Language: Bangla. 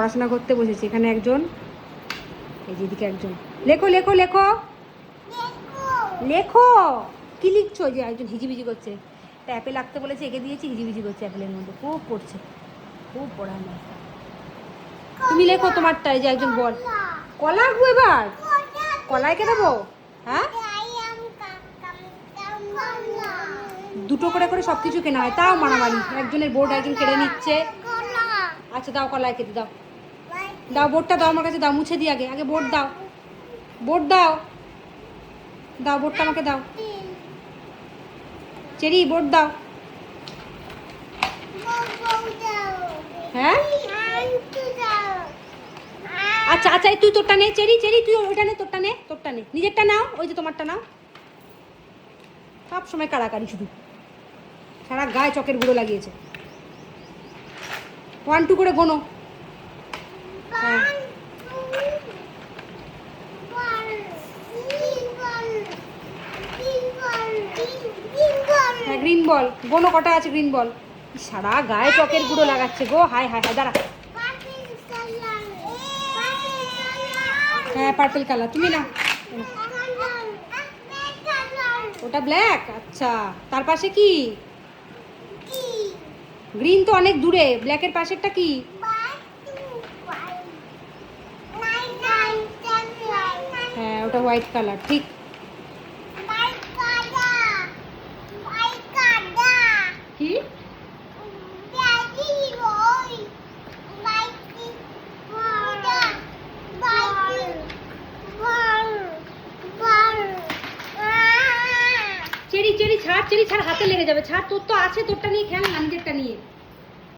পড়াশোনা করতে বসেছি। এখানে একজন, এই যেদিকে একজন। লেখো লেখো লেখো লেখো। কি লিখছো? যে একজন হিজিবিজি করছে। একটা অ্যাপেল আঁকতে বলেছে, এঁকে দিয়েছি, হিজিবিজি করছে অ্যাপেলের মধ্যে। খুব পড়ছে, খুব পড়ায় না। তুমি লেখো তোমারটাই, যে একজন বল। কলা আঁকবো এবার? কলা এঁকে দেবো? হ্যাঁ, দুটো করে করে সব কিছু কেনা হয়, তাও মারামারি। একজনের বোর্ড একজন কেড়ে নিচ্ছে। আচ্ছা দাও, কলা এঁকে দাও। দাও বোর্ডটা, দাও আমার কাছে, দাও। মুছে দিই আগে, আগে বোর্ড দাও। বোর্ড দাও, দাও বোর্ডটা আমাকে দাও। চেরি বোর্ড দাও। হ্যাঁ আচ্ছা আচ্ছা, তুই তোরটা নে। চেরি চেরি তুই ওইটা নে, তোরটা নে, তোরটা নে, নিজেরটা নাও। ওই যে তোমারটা নাও। সব সময় কাড়াকাড়ি, শুধু সারা গায়ে চকের গুঁড়ো লাগিয়েছে। 1 2 করে গোনো। হ্যাঁ হ্যাঁ, গ্রিন বল গোনো। কটা আছে গ্রিন বল? সারা গায়ে চকের গুঁড়ো লাগাচ্ছে গো। হাই হাই হাই, দাঁড়া। হ্যাঁ পার্পল কালার, তুমি না। ওটা ব্ল্যাক? আচ্ছা, তার পাশে কি? গ্রিন তো অনেক দূরে, ব্ল্যাকের পাশেরটা কি? হ্যাঁ ওটা হোয়াইট কালার, ঠিক। কি? চেরি চেরি ছাড়, চেরি ছাড়, হাতে লেগে যাবে। ছাড়, তোর তো আছে, তোরটা নিয়ে খেল না, নিজেরটা নিয়ে।